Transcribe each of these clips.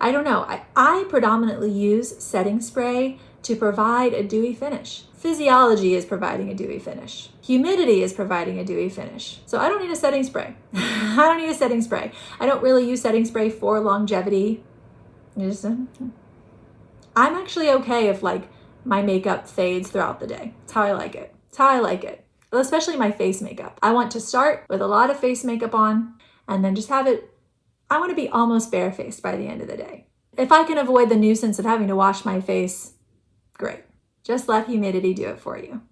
I don't know. I predominantly use setting spray to provide a dewy finish. Physiology is providing a dewy finish. Humidity is providing a dewy finish. So I don't need a setting spray. I don't need a setting spray. I don't really use setting spray for longevity. I'm actually okay if like my makeup fades throughout the day. It's how I like it. It's how I like it. Especially my face makeup. I want to start with a lot of face makeup on and then just have it, I want to be almost barefaced by the end of the day. If I can avoid the nuisance of having to wash my face, great. Just let humidity do it for you.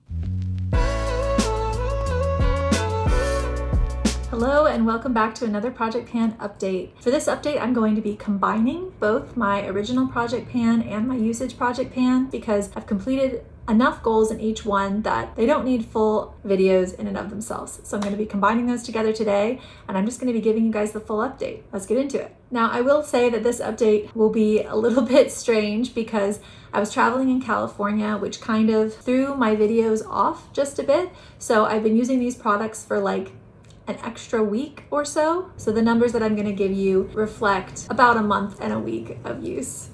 Hello and welcome back to another project pan update. For this update, I'm going to be combining both my original project pan and my usage project pan because I've completed enough goals in each one that they don't need full videos in and of themselves. So I'm going to be combining those together today, and I'm just going to be giving you guys the full update. Let's get into it. Now, I will say that this update will be a little bit strange because I was traveling in California, which kind of threw my videos off just a bit. So I've been using these products for like an extra week or so. So the numbers that I'm going to give you reflect about a month and a week of use.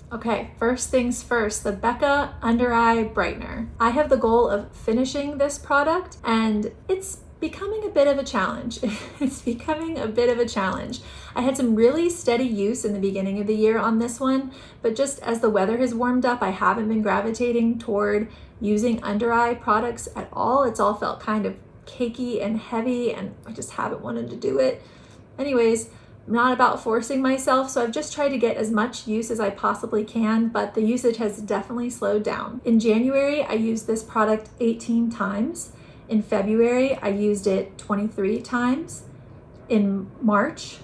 Okay, first things first, the Becca Under Eye Brightener. I have the goal of finishing this product and it's becoming a bit of a challenge. It's becoming a bit of a challenge. I had some really steady use in the beginning of the year on this one, but just as the weather has warmed up, I haven't been gravitating toward using under eye products at all. It's all felt kind of cakey and heavy and I just haven't wanted to do it. Anyways, I'm not about forcing myself, so I've just tried to get as much use as I possibly can, but the usage has definitely slowed down. In January, I used this product 18 times. In February, I used it 23 times. In March,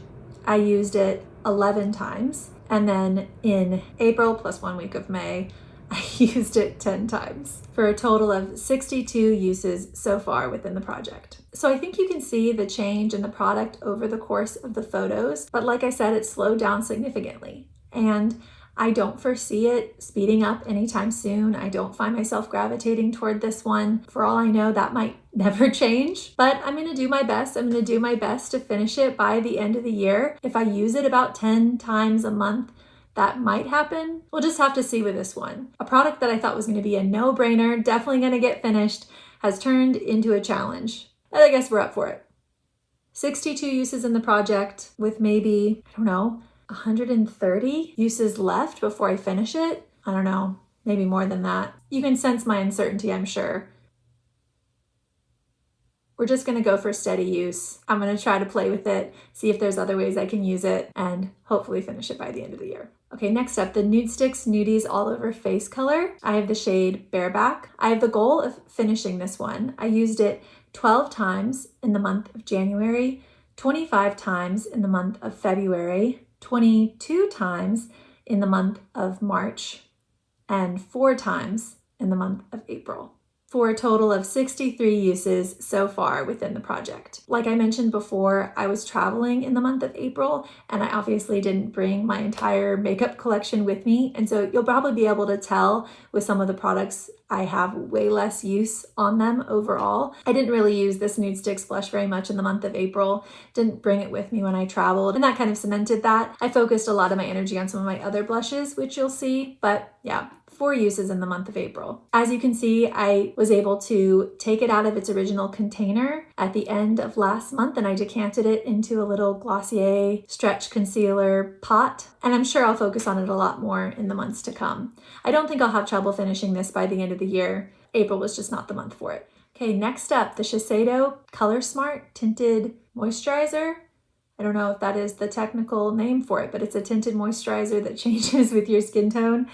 I used it 11 times. And then in April, plus 1 week of May, I used it 10 times for a total of 62 uses so far within the project. So I think you can see the change in the product over the course of the photos, but like I said, it slowed down significantly. And I don't foresee it speeding up anytime soon. I don't find myself gravitating toward this one. For all I know, that might never change, but I'm gonna do my best. I'm gonna do my best to finish it by the end of the year. If I use it about 10 times a month, that might happen. We'll just have to see with this one. A product that I thought was gonna be a no-brainer, definitely gonna get finished, has turned into a challenge. And I guess we're up for it. 62 uses in the project with maybe, I don't know, 130 uses left before I finish it. I don't know, maybe more than that. You can sense my uncertainty, I'm sure. We're just gonna go for steady use. I'm gonna try to play with it, see if there's other ways I can use it, and hopefully finish it by the end of the year. Okay, next up, the Nudesticks Nudies All Over Face Color. I have the shade Bareback. I have the goal of finishing this one. I used it 12 times in the month of January, 25 times in the month of February, 22 times in the month of March, and 4 times in the month of April, for a total of 63 uses so far within the project. Like I mentioned before, I was traveling in the month of April and I obviously didn't bring my entire makeup collection with me. And so you'll probably be able to tell with some of the products I have way less use on them overall. I didn't really use this Nudesticks blush very much in the month of April, didn't bring it with me when I traveled, and that kind of cemented that. I focused a lot of my energy on some of my other blushes, which you'll see, but yeah, 4 uses in the month of April. As you can see, I was able to take it out of its original container at the end of last month and I decanted it into a little Glossier stretch concealer pot. And I'm sure I'll focus on it a lot more in the months to come. I don't think I'll have trouble finishing this by the end of the year. April was just not the month for it. Okay, next up, the Shiseido Color Smart Tinted Moisturizer. I don't know if that is the technical name for it, but it's a tinted moisturizer that changes with your skin tone.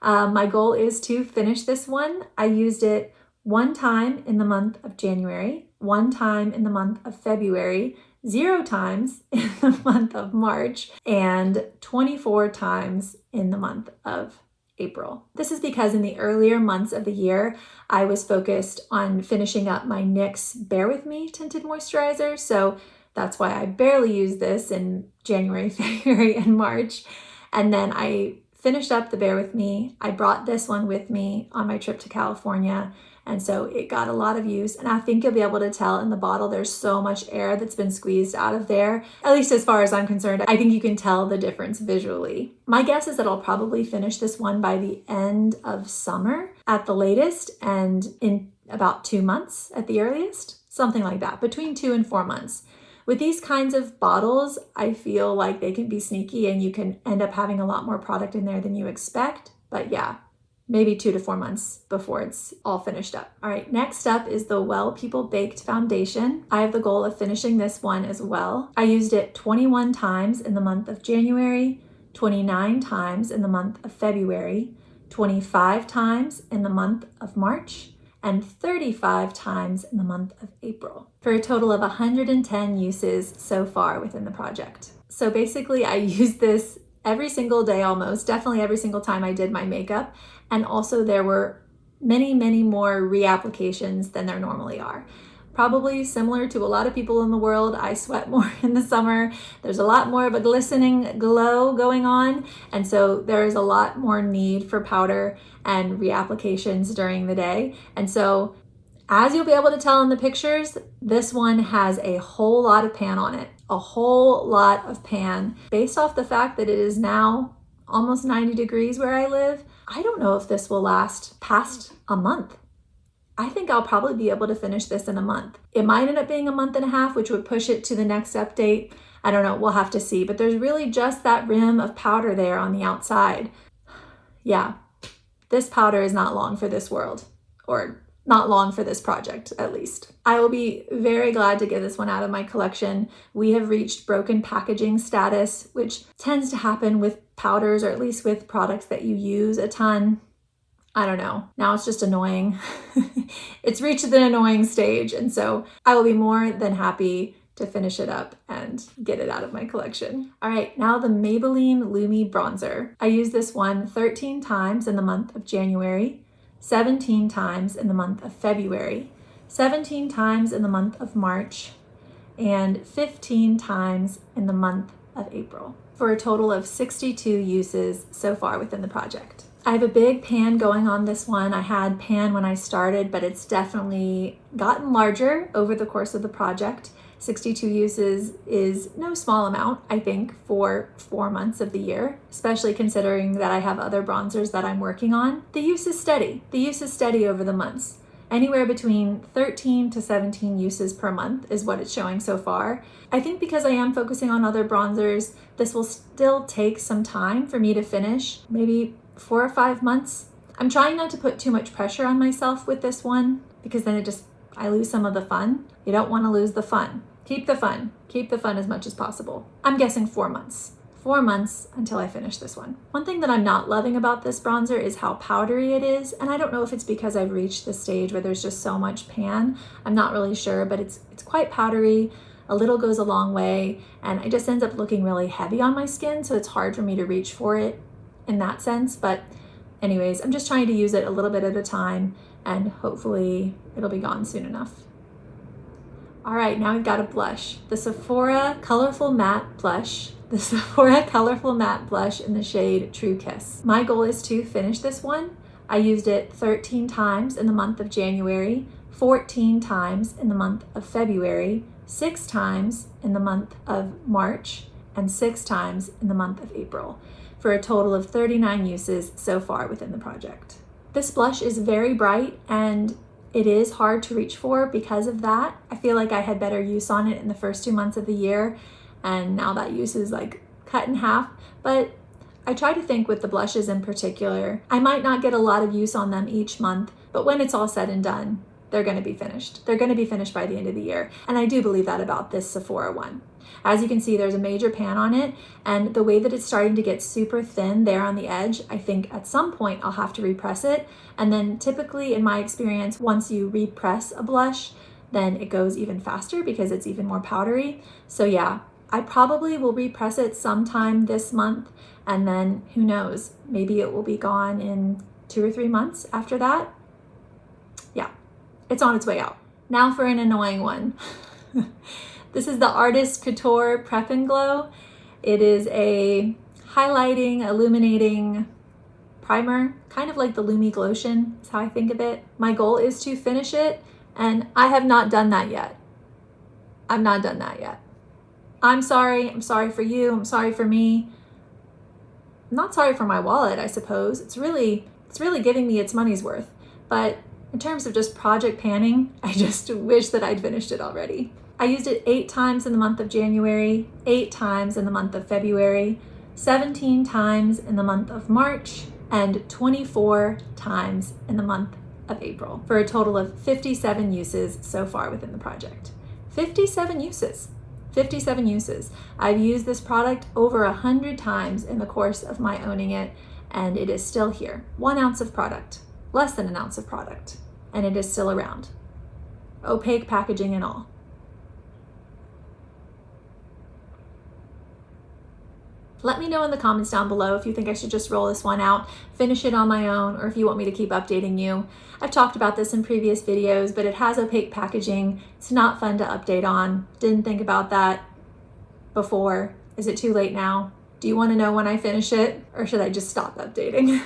My goal is to finish this one. I used it 1 time in the month of January, 1 time in the month of February, 0 times in the month of March, and 24 times in the month of April. This is because in the earlier months of the year, I was focused on finishing up my NYX Bare With Me tinted moisturizer. So that's why I barely used this in January, February, and March. And then I finished up the Bare With Me. I brought this one with me on my trip to California. And so it got a lot of use, and I think you'll be able to tell in the bottle there's so much air that's been squeezed out of there. At least as far as I'm concerned, I think you can tell the difference visually. My guess is that I'll probably finish this one by the end of summer at the latest, and in about 2 months at the earliest, something like that, between 2 and 4 months. With these kinds of bottles, I feel like they can be sneaky and you can end up having a lot more product in there than you expect. But yeah, maybe 2 to 4 months before it's all finished up. All right, next up is the Well People Baked Foundation. I have the goal of finishing this one as well. I used it 21 times in the month of January, 29 times in the month of February, 25 times in the month of March, and 35 times in the month of April, for a total of 110 uses so far within the project. So basically I used this every single day almost, definitely every single time I did my makeup. And also there were many, many more reapplications than there normally are. Probably similar to a lot of people in the world, I sweat more in the summer. There's a lot more of a glistening glow going on. And so there is a lot more need for powder and reapplications during the day. And so as you'll be able to tell in the pictures, this one has a whole lot of pan on it, a whole lot of pan. Based off the fact that it is now almost 90 degrees where I live, I don't know if this will last past a month. I think I'll probably be able to finish this in a month. It might end up being a month and a half, which would push it to the next update. I don't know, we'll have to see, but there's really just that rim of powder there on the outside. Yeah, this powder is not long for this world, or not long for this project, at least. I will be very glad to get this one out of my collection. We have reached broken packaging status, which tends to happen with powders, or at least with products that you use a ton. I don't know. Now it's just annoying. It's reached the annoying stage. And so I will be more than happy to finish it up and get it out of my collection. All right, now the Maybelline Lumi Bronzer. I used this one 13 times in the month of January, 17 times in the month of February, 17 times in the month of March, and 15 times in the month of April, for a total of 62 uses so far within the project. I have a big pan going on this one. I had pan when I started, but it's definitely gotten larger over the course of the project. 62 uses is no small amount, I think, for 4 months of the year, especially considering that I have other bronzers that I'm working on. The use is steady. The use is steady over the months. Anywhere between 13 to 17 uses per month is what it's showing so far. I think because I am focusing on other bronzers, this will still take some time for me to finish, maybe 4 or 5 months. I'm trying not to put too much pressure on myself with this one, because then I lose some of the fun. You don't want to lose the fun. Keep the fun. Keep the fun as much as possible. I'm guessing 4 months. 4 months until I finish this one. One thing that I'm not loving about this bronzer is how powdery it is, and I don't know if it's because I've reached the stage where there's just so much pan. I'm not really sure, but it's quite powdery. A little goes a long way, and it just ends up looking really heavy on my skin, so it's hard for me to reach for it in that sense. But anyways, I'm just trying to use it a little bit at a time, and hopefully it'll be gone soon enough. All right, now we've got a blush. The Sephora Colorful Matte Blush. The Sephora Colorful Matte Blush in the shade True Kiss. My goal is to finish this one. I used it 13 times in the month of January, 14 times in the month of February, 6 times in the month of March, and 6 times in the month of April, for a total of 39 uses so far within the project. This blush is very bright, and it is hard to reach for because of that. I feel like I had better use on it in the first 2 months of the year, and now that use is like cut in half. But I try to think with the blushes in particular, I might not get a lot of use on them each month, but when it's all said and done, they're going to be finished. They're going to be finished by the end of the year. And I do believe that about this Sephora one. As you can see, there's a major pan on it, and the way that it's starting to get super thin there on the edge, I think at some point I'll have to repress it. And then typically in my experience, once you repress a blush, then it goes even faster because it's even more powdery. So yeah, I probably will repress it sometime this month, and then who knows, maybe it will be gone in 2 or 3 months after that. Yeah, it's on its way out. Now for an annoying one. This is the Artist Couture Prep and Glow. It is a highlighting, illuminating primer, kind of like the Lumi Glotion is how I think of it. My goal is to finish it, and I have not done that yet. I've not done that yet. I'm sorry for you, I'm sorry for me. I'm not sorry for my wallet, I suppose. It's really giving me its money's worth. But in terms of just project panning, I just wish that I'd finished it already. I used it 8 times in the month of January, 8 times in the month of February, 17 times in the month of March, and 24 times in the month of April, for a total of 57 uses so far within the project. 57 uses. 57 uses. I've used this product over 100 times in the course of my owning it, and it is still here. 1 ounce of product, less than an ounce of product, and it is still around. Opaque packaging and all. Let me know in the comments down below if you think I should just roll this one out, finish it on my own, or if you want me to keep updating you. I've talked about this in previous videos, but it has opaque packaging. It's not fun to update on. Didn't think about that before. Is it too late now? Do you want to know when I finish it, or should I just stop updating?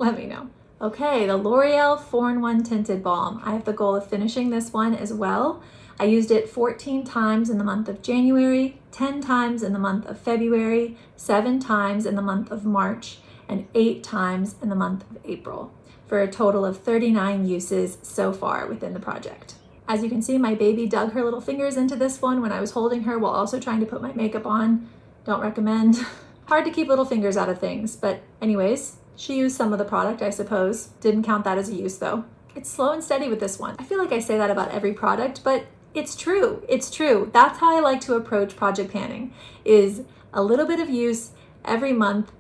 Let me know. Okay, the L'Oreal 4-in-1 Tinted Balm. I have the goal of finishing this one as well. I used it 14 times in the month of January, 10 times in the month of February, 7 times in the month of March, and 8 times in the month of April, for a total of 39 uses so far within the project. As you can see, my baby dug her little fingers into this one when I was holding her while also trying to put my makeup on. Don't recommend. Hard to keep little fingers out of things, but anyways, she used some of the product, I suppose. Didn't count that as a use though. It's slow and steady with this one. I feel like I say that about every product, but it's true. It's true. That's how I like to approach project panning, is a little bit of use every month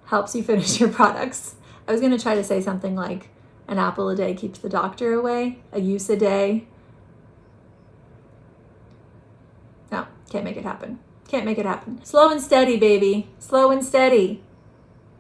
helps you finish your products. I was going to try to say something like an apple a day keeps the doctor away, a use a day. No, can't make it happen. Can't make it happen. Slow and steady, baby. Slow and steady.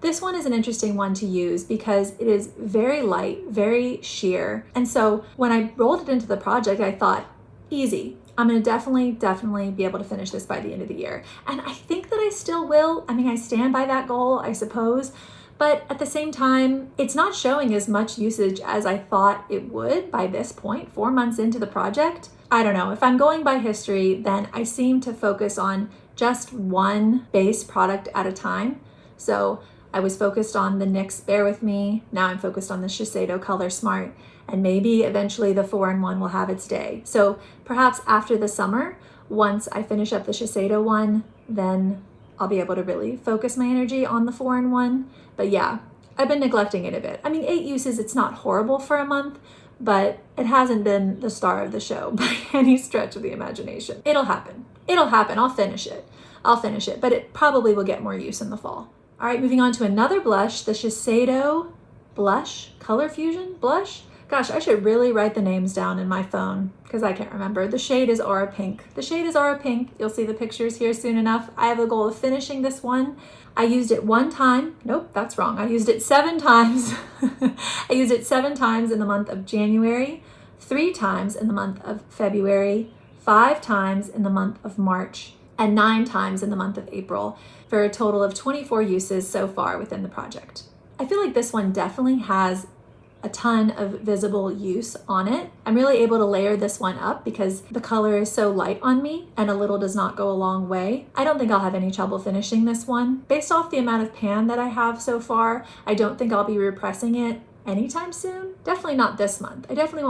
This one is an interesting one to use because it is very light, very sheer. And so when I rolled it into the project, I thought, easy. I'm going to definitely be able to finish this by the end of the year. And I think that I still will. I mean, I stand by that goal, I suppose. But at the same time, it's not showing as much usage as I thought it would by this point, 4 months into the project. I don't know. If I'm going by history, then I seem to focus on just one base product at a time. So I was focused on the NYX Bear With Me. Now I'm focused on the Shiseido Color Smart. And maybe eventually the 4-in-1 will have its day. So perhaps after the summer, once I finish up the Shiseido one, then I'll be able to really focus my energy on the 4-in-1. But yeah, I've been neglecting it a bit. I mean, 8 uses, it's not horrible for a month, but it hasn't been the star of the show by any stretch of the imagination. It'll happen. It'll happen. I'll finish it. But it probably will get more use in the fall. All right, moving on to another blush, the Shiseido Blush, Color Fusion Blush. Gosh, I should really write the names down in my phone because I can't remember. The shade is Aura Pink. The shade is Aura Pink. You'll see the pictures here soon enough. I have a goal of finishing this one. I used it 1 time. Nope, that's wrong. I used it 7 times. I used it 7 times in the month of January, 3 times in the month of February, 5 times in the month of March, and 9 times in the month of April, for a total of 24 uses so far within the project. I feel like this one definitely has a ton of visible use on it. I'm really able to layer this one up because the color is so light on me and a little does not go a long way. I don't think I'll have any trouble finishing this one. Based off the amount of pan that I have so far, I don't think I'll be repressing it anytime soon. Definitely not this month. I definitely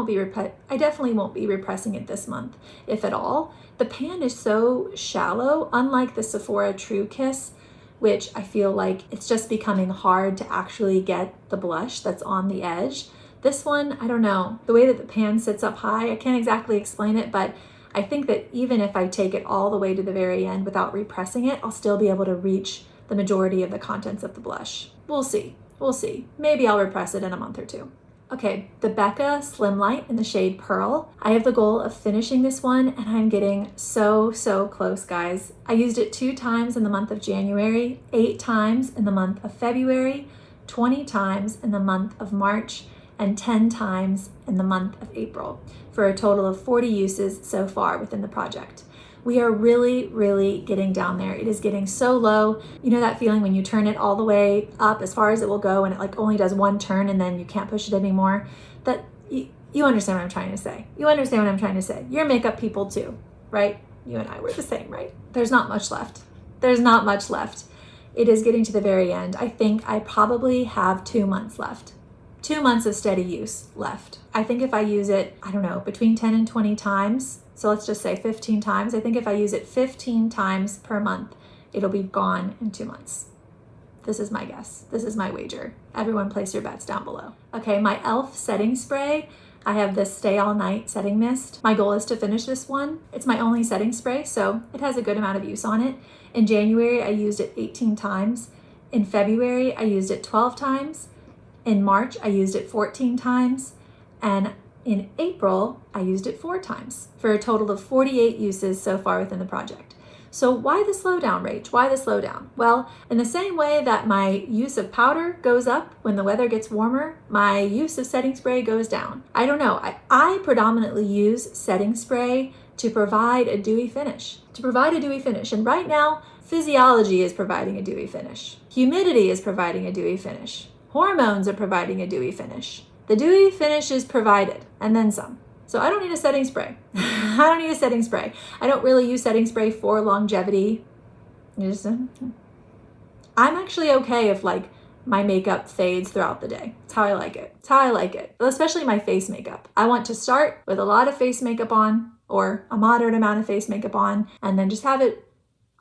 won't be repressing it this month, if at all. The pan is so shallow, unlike the Sephora True Kiss, which I feel like it's just becoming hard to actually get the blush that's on the edge. This one, I don't know, the way that the pan sits up high, I can't exactly explain it, but I think that even if I take it all the way to the very end without repressing it, I'll still be able to reach the majority of the contents of the blush. We'll see. Maybe I'll repress it in a month or 2. Okay, the Becca Slimlight in the shade Pearl. I have the goal of finishing this one and I'm getting so close, guys. I used it 2 times in the month of January, 8 times in the month of February, 20 times in the month of March, and 10 times in the month of April, for a total of 40 uses so far within the project. We are really, really getting down there. It is getting so low. You know that feeling when you turn it all the way up as far as it will go and it like only does one turn and then you can't push it anymore? You understand what I'm trying to say. You understand what I'm trying to say. You're makeup people too, right? You and I, we're the same, right? There's not much left. There's not much left. It is getting to the very end. I think I probably have 2 months left. 2 months of steady use left. I think if I use it, I don't know, between 10 and 20 times, so let's just say 15 times. I think if I use it 15 times per month, it'll be gone in 2 months. This is my guess. This is my wager. Everyone place your bets down below. Okay, my e.l.f. setting spray. I have this Stay All Night setting mist. My goal is to finish this one. It's my only setting spray, so it has a good amount of use on it. In January, I used it 18 times. In February, I used it 12 times. In March, I used it 14 times. And in April, I used it 4 times for a total of 48 uses so far within the project. So why the slowdown, Rach? Why the slowdown? Well, in the same way that my use of powder goes up when the weather gets warmer, my use of setting spray goes down. I don't know. I predominantly use setting spray to provide a dewy finish. And right now, physiology is providing a dewy finish. Humidity is providing a dewy finish. Hormones are providing a dewy finish. The dewy finish is provided, and then some. So I don't need a setting spray. I don't need a setting spray. I don't really use setting spray for longevity. I'm actually okay if like my makeup fades throughout the day. It's how I like it. It's how I like it. Especially my face makeup. I want to start with a lot of face makeup on or a moderate amount of face makeup on and then just have it.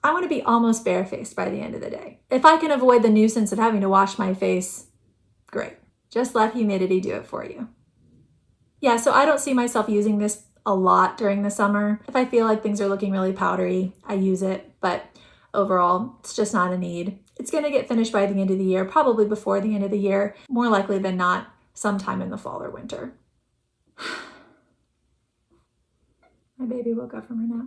I want to be almost barefaced by the end of the day. If I can avoid the nuisance of having to wash my face, great. Just let humidity do it for you. Yeah, so I don't see myself using this a lot during the summer. If I feel like things are looking really powdery, I use it, but overall, it's just not a need. It's gonna get finished by the end of the year, probably before the end of the year, more likely than not, sometime in the fall or winter. My baby woke up from her nap.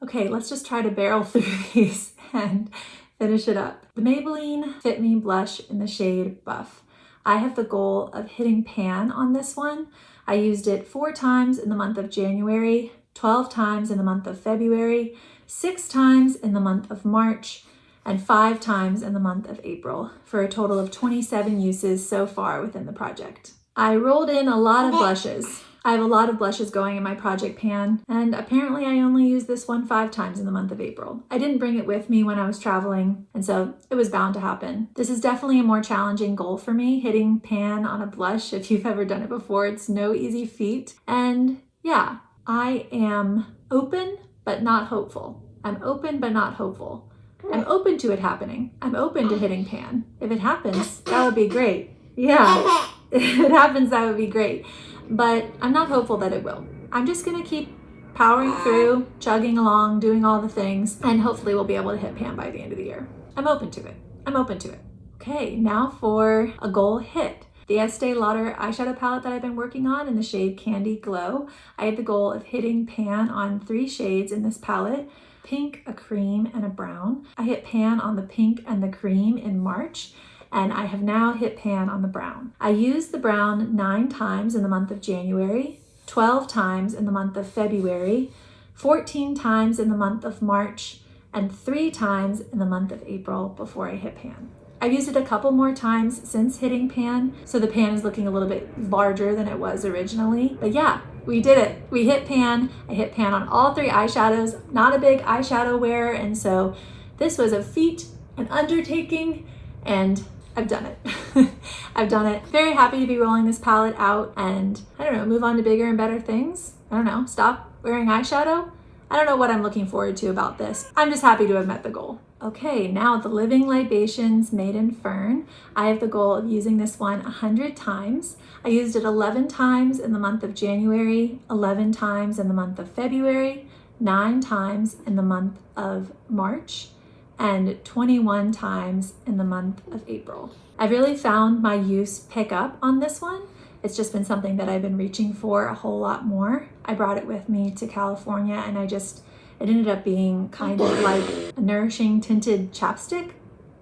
Okay, let's just try to barrel through these and finish it up. The Maybelline Fit Me blush in the shade Buff. I have the goal of hitting pan on this one. I used it 4 times in the month of January, 12 times in the month of February, 6 times in the month of March, and 5 times in the month of April, for a total of 27 uses so far within the project. I rolled in a lot of blushes. I have a lot of blushes going in my project pan, and apparently I only used this one 5 times in the month of April. I didn't bring it with me when I was traveling, and so it was bound to happen. This is definitely a more challenging goal for me, hitting pan on a blush. If you've ever done it before, it's no easy feat. And yeah, I am open, but not hopeful. I'm open, but not hopeful. I'm open to it happening. I'm open to hitting pan. If it happens, that would be great. Yeah, if it happens, that would be great. But I'm not hopeful that it will. I'm just gonna keep powering through, chugging along, doing all the things, and hopefully we'll be able to hit pan by the end of the year. I'm open to it. I'm open to it. Okay, now for a goal hit. The Estee Lauder eyeshadow palette that I've been working on in the shade Candy Glow. I had the goal of hitting pan on 3 shades in this palette: pink, a cream, and a brown. I hit pan on the pink and the cream in March, and I have now hit pan on the brown. I used the brown 9 times in the month of January, 12 times in the month of February, 14 times in the month of March, and 3 times in the month of April before I hit pan. I've used it a couple more times since hitting pan, so the pan is looking a little bit larger than it was originally. But yeah, we did it. We hit pan. I hit pan on all 3 eyeshadows. Not a big eyeshadow wearer, and so this was a feat, an undertaking, and I've done it. I've done it. Very happy to be rolling this palette out and, I don't know, move on to bigger and better things. I don't know, stop wearing eyeshadow. I don't know what I'm looking forward to about this. I'm just happy to have met the goal. Okay, now the Living Libations Made in Fern. I have the goal of using this one 100 times. I used it 11 times in the month of January, 11 times in the month of February, 9 times in the month of March, and 21 times in the month of April. I've really found my use pick up on this one. It's just been something that I've been reaching for a whole lot more. I brought it with me to California and it ended up being kind of like a nourishing tinted chapstick.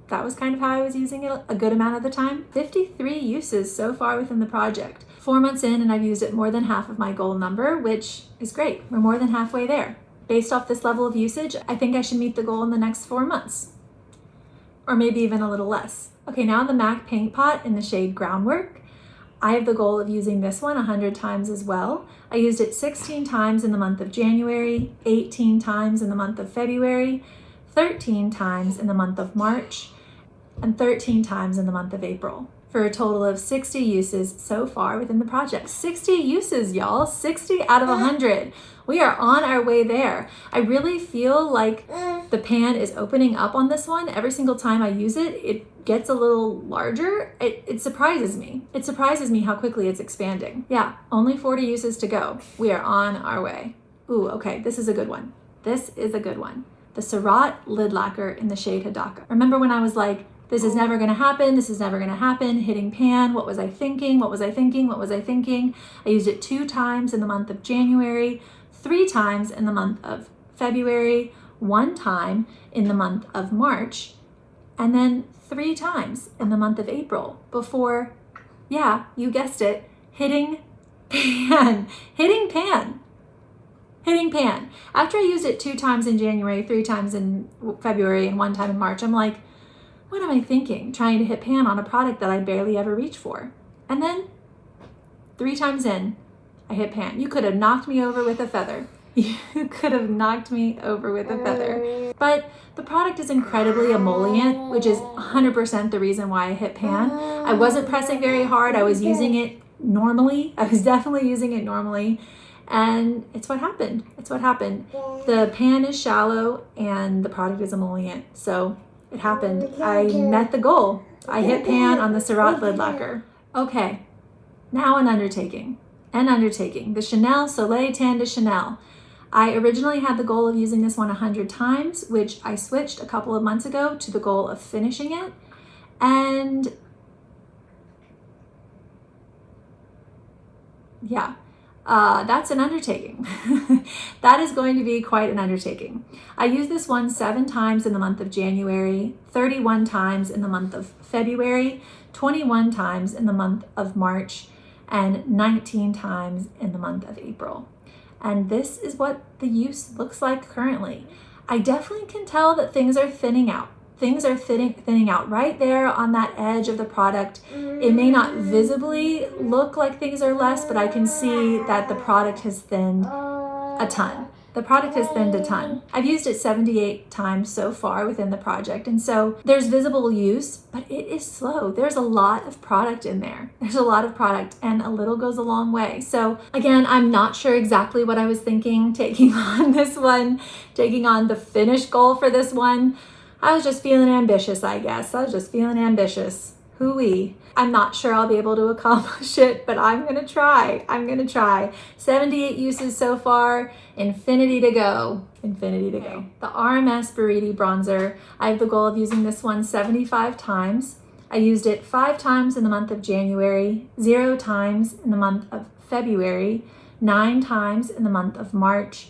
That was kind of how I was using it a good amount of the time. 53 uses so far within the project. 4 months in and I've used it more than half of my goal number, which is great. We're more than halfway there. Based off this level of usage, I think I should meet the goal in the next 4 months, or maybe even a little less. Okay, now the MAC paint pot in the shade Groundwork. I have the goal of using this one 100 times as well. I used it 16 times in the month of January, 18 times in the month of February, 13 times in the month of March, and 13 times in the month of April, for a total of 60 uses so far within the project. 60 uses, y'all, 60 out of 100. We are on our way there. I really feel like the pan is opening up on this one. Every single time I use it, it gets a little larger. It surprises me. It surprises me how quickly it's expanding. Yeah, only 40 uses to go. We are on our way. Ooh, okay, this is a good one. This is a good one. The Surratt Lid Lacquer in the shade Hidaka. Remember when I was like, this is never gonna happen, this is never gonna happen, hitting pan, what was I thinking, what was I thinking, what was I thinking? I used it 2 times in the month of January, 3 times in the month of February, 1 time in the month of March, and then 3 times in the month of April before, yeah, you guessed it, hitting pan, hitting pan. Hitting pan. After I used it 2 times in January, 3 times in February, and 1 time in March, I'm like, what am I thinking? Trying to hit pan on a product that I barely ever reach for. And then 3 times in, I hit pan. You could have knocked me over with a feather. You could have knocked me over with a feather. But the product is incredibly emollient, which is 100% the reason why I hit pan. I wasn't pressing very hard. I was using it normally. I was definitely using it normally. And it's what happened. It's what happened. The pan is shallow and the product is emollient. So it happened. I met the goal. I hit pan on the Surratt Lid Lacquer. Okay, now an undertaking. The Chanel Soleil Tan de Chanel. I originally had the goal of using this one 100 times, which I switched a couple of months ago to the goal of finishing it. And yeah. That's an undertaking. That is going to be quite an undertaking. I used this one 7 times in the month of January, 31 times in the month of February, 21 times in the month of March, and 19 times in the month of April. And this is what the use looks like currently. I definitely can tell that things are thinning out. Things are thinning out right there on that edge of the product. It may not visibly look like things are less, but I can see that the product has thinned a ton. The product has thinned a ton. I've used it 78 times so far within the project, and so there's visible use, but it is slow. There's a lot of product in there. There's a lot of product, and a little goes a long way. So again, I'm not sure exactly what I was thinking taking on this one, taking on the finish goal for this one. I was just feeling ambitious, I guess. I was just feeling ambitious. Hooey. I'm not sure I'll be able to accomplish it, but I'm gonna try. 78 uses so far, infinity to go. Infinity to go. The RMS Buriti Bronzer. I have the goal of using this one 75 times. I used it 5 times in the month of January, 0 times in the month of February, 9 times in the month of March,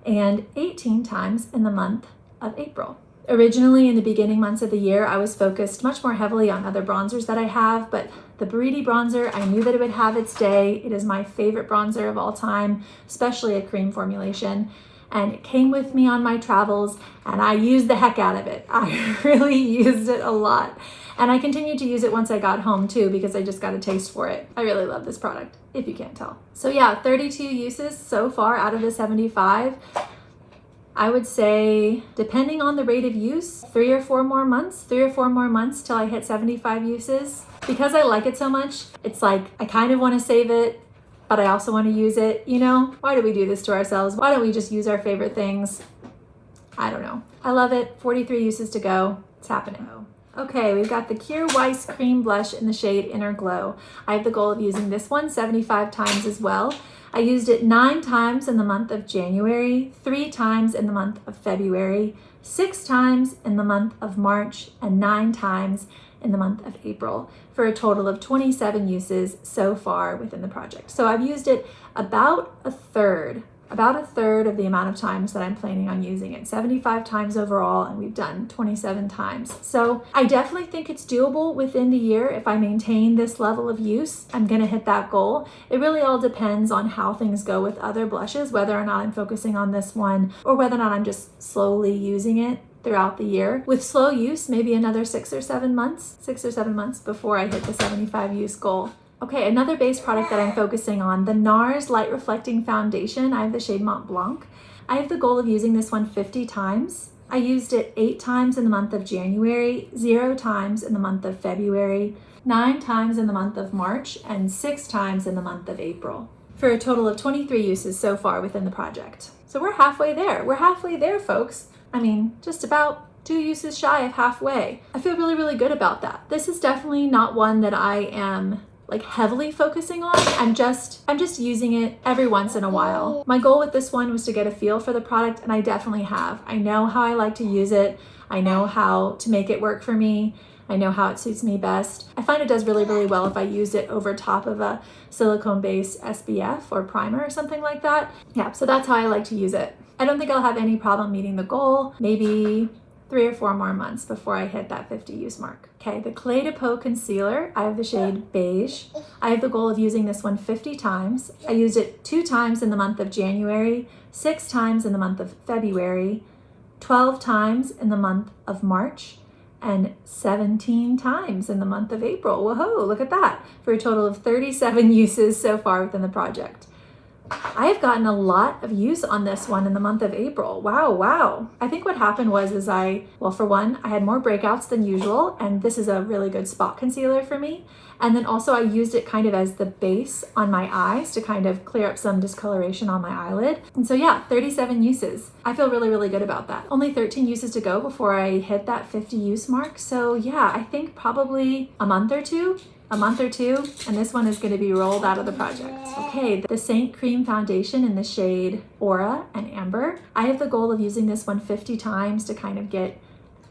and 18 times in the month of April. Originally, in the beginning months of the year, I was focused much more heavily on other bronzers that I have, but the Buriti bronzer, I knew that it would have its day. It is my favorite bronzer of all time, especially a cream formulation. And it came with me on my travels, and I used the heck out of it. I really used it a lot. And I continued to use it once I got home too, because I just got a taste for it. I really love this product, if you can't tell. So yeah, 32 uses so far out of the 75. I would say, depending on the rate of use, 3 or 4 more months till I hit 75 uses. Because I like it so much, it's like, I kind of want to save it, but I also want to use it, you know? Why do we do this to ourselves? Why don't we just use our favorite things? I don't know. I love it. 43 uses to go. It's happening. Okay, we've got the Kjaer Weis Cream Blush in the shade Inner Glow. I have the goal of using this one 75 times as well. I used it 9 times in the month of January, 3 times in the month of February, 6 times in the month of March, and 9 times in the month of April, for a total of 27 uses so far within the project. So I've used it about a third about a third of the amount of times that I'm planning on using it. 75 times overall, and we've done 27 times. So I definitely think it's doable within the year. If I maintain this level of use, I'm gonna hit that goal. It really all depends on how things go with other blushes, whether or not I'm focusing on this one or whether or not I'm just slowly using it throughout the year. With slow use, maybe another 6 or 7 months before I hit the 75 use goal. Okay, another base product that I'm focusing on, the Nars Light Reflecting Foundation. I have the shade Mont Blanc. I have the goal of using this one 50 times. I used it 8 times in the month of January, 0 times in the month of February, 9 times in the month of March, and 6 times in the month of April, for a total of 23 uses so far within the project. So we're halfway there. We're halfway there, folks. I mean, just about 2 uses shy of halfway. I feel really, really good about that. This is definitely not one that I am like heavily focusing on. I'm just using it every once in a while. My goal with this one was to get a feel for the product, and I definitely have. I know how I like to use it. I know how to make it work for me. I know how it suits me best. I find it does really, really well if I use it over top of a silicone-based SPF or primer or something like that. Yeah, so that's how I like to use it. I don't think I'll have any problem meeting the goal. Maybe 3 or 4 more months before I hit that 50 use mark. Okay, the Clé de Peau Concealer, I have the shade Beige. I have the goal of using this one 50 times. I used it 2 times in the month of January, 6 times in the month of February, 12 times in the month of March, and 17 times in the month of April. Whoa, look at that, for a total of 37 uses so far within the project. I have gotten a lot of use on this one in the month of April. Wow. I think what happened was well, for one, I had more breakouts than usual, and this is a really good spot concealer for me. And then also I used it kind of as the base on my eyes to kind of clear up some discoloration on my eyelid. And so yeah, 37 uses. I feel really, really good about that. Only 13 uses to go before I hit that 50 use mark. So yeah, I think probably a month or two, and this one is going to be rolled out of the project. Okay, the Saint Cream Foundation in the shade Aura and Amber. I have the goal of using this one 50 times to kind of get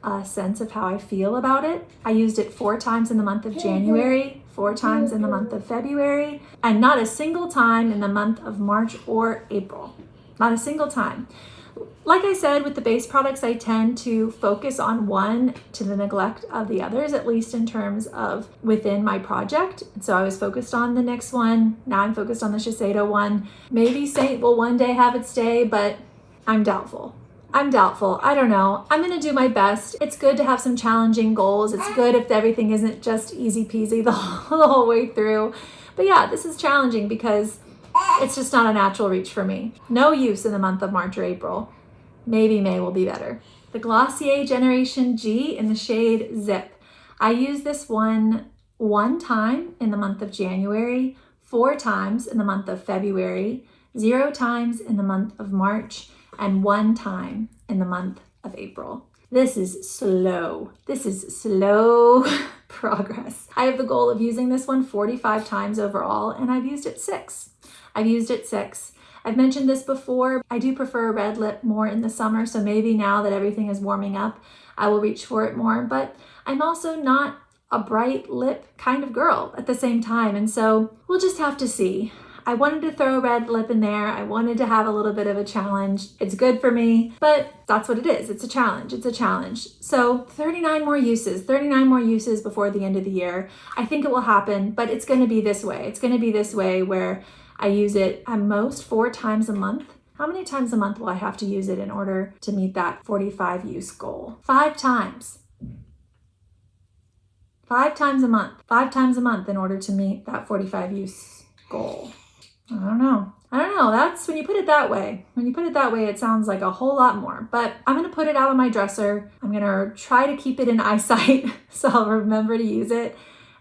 a sense of how I feel about it. I used it 4 times in the month of January, 4 times in the month of February, and not a single time in the month of March or April. Not a single time. Like I said, with the base products, I tend to focus on one to the neglect of the others, at least in terms of within my project. So I was focused on the NYX one. Now I'm focused on the Shiseido one. Maybe Saint will one day have it stay, but I'm doubtful. I don't know. I'm going to do my best. It's good to have some challenging goals. It's good if everything isn't just easy peasy the whole way through. But yeah, this is challenging because it's just not a natural reach for me. No use in the month of March or April. Maybe May will be better. The Glossier Generation G in the shade Zip. I used this one 1 time in the month of January, 4 times in the month of February, 0 times in the month of March, and 1 time in the month of April. This is slow progress. I have the goal of using this one 45 times overall, and I've used it 6. I've mentioned this before. I do prefer a red lip more in the summer, so maybe now that everything is warming up, I will reach for it more, but I'm also not a bright lip kind of girl at the same time, and so we'll just have to see. I wanted to throw a red lip in there. I wanted to have a little bit of a challenge. It's good for me, but that's what it is. It's a challenge. So 39 more uses before the end of the year. I think it will happen, but it's going to be this way. It's going to be this way where I use it at most 4 times a month. How many times a month will I have to use it in order to meet that 45 use goal? 5 times. 5 times a month. 5 times a month in order to meet that 45 use goal. I don't know. That's when you put it that way. It sounds like a whole lot more, but I'm going to put it out on my dresser. I'm going to try to keep it in eyesight so I'll remember to use it.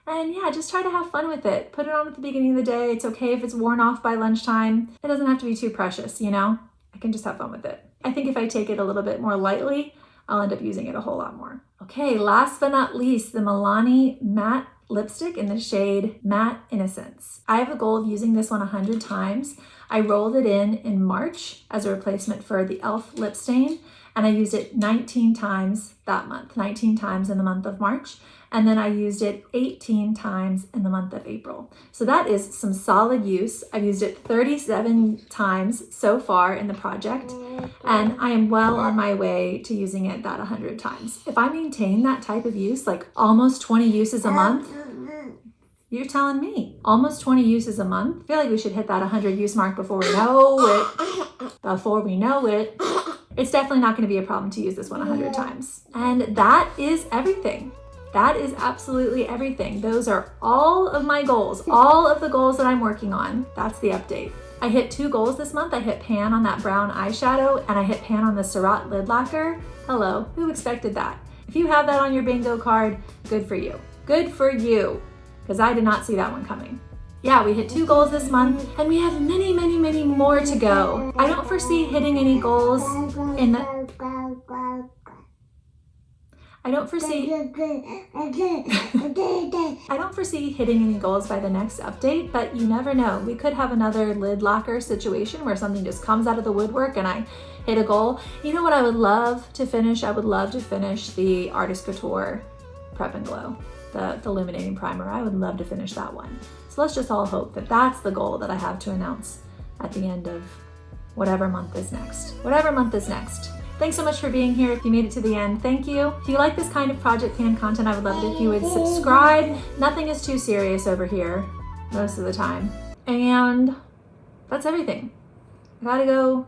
And yeah, just try to have fun with it. Put it on at the beginning of the day. It's okay if it's worn off by lunchtime. It doesn't have to be too precious, you know? I can just have fun with it. I think if I take it a little bit more lightly, I'll end up using it a whole lot more. Okay, last but not least, the Milani Matte Lipstick in the shade Matte Innocence. I have a goal of using this one 100 times. I rolled it in March as a replacement for the e.l.f. lip stain, and I used it 19 times that month, 19 times in the month of March. And then I used it 18 times in the month of April. So that is some solid use. I've used it 37 times so far in the project, and I am well on my way to using it that 100 times. If I maintain that type of use, like almost 20 uses a month, you're telling me almost 20 uses a month? I feel like we should hit that 100 use mark before we know it. Before we know it. It's definitely not going to be a problem to use this one 100 times. And that is everything. That is absolutely everything. Those are all of my goals, all of the goals that I'm working on. That's the update. I hit 2 goals this month. I hit pan on that brown eyeshadow, and I hit pan on the Surratt lid lacquer. Hello, who expected that? If you have that on your bingo card, good for you. Good for you, because I did not see that one coming. Yeah, we hit 2 goals this month, and we have many, many, many more to go. I don't foresee hitting any goals in the... I don't foresee hitting any goals by the next update, but you never know. We could have another lid lacquer situation where something just comes out of the woodwork and I hit a goal. You know what I would love to finish? I would love to finish the Artist Couture Prep and Glow, the Illuminating Primer. I would love to finish that one. So let's just all hope that that's the goal that I have to announce at the end of whatever month is next. Whatever month is next. Thanks so much for being here. If you made it to the end, thank you. If you like this kind of project pan content, I would love it if you would subscribe. Nothing is too serious over here most of the time. And that's everything. I gotta go.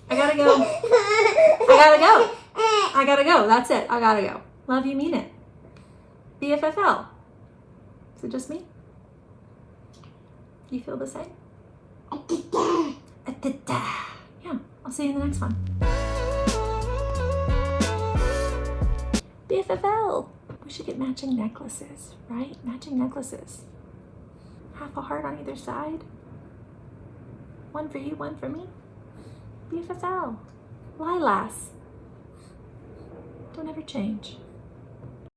I gotta go. That's it. I gotta go. Love you, mean it. BFFL. Is it just me? You feel the same? Yeah, I'll see you in the next one. BFFL. We should get matching necklaces, right? Matching necklaces. Half a heart on either side. One for you, one for me. BFFL. Lilas. Don't ever change.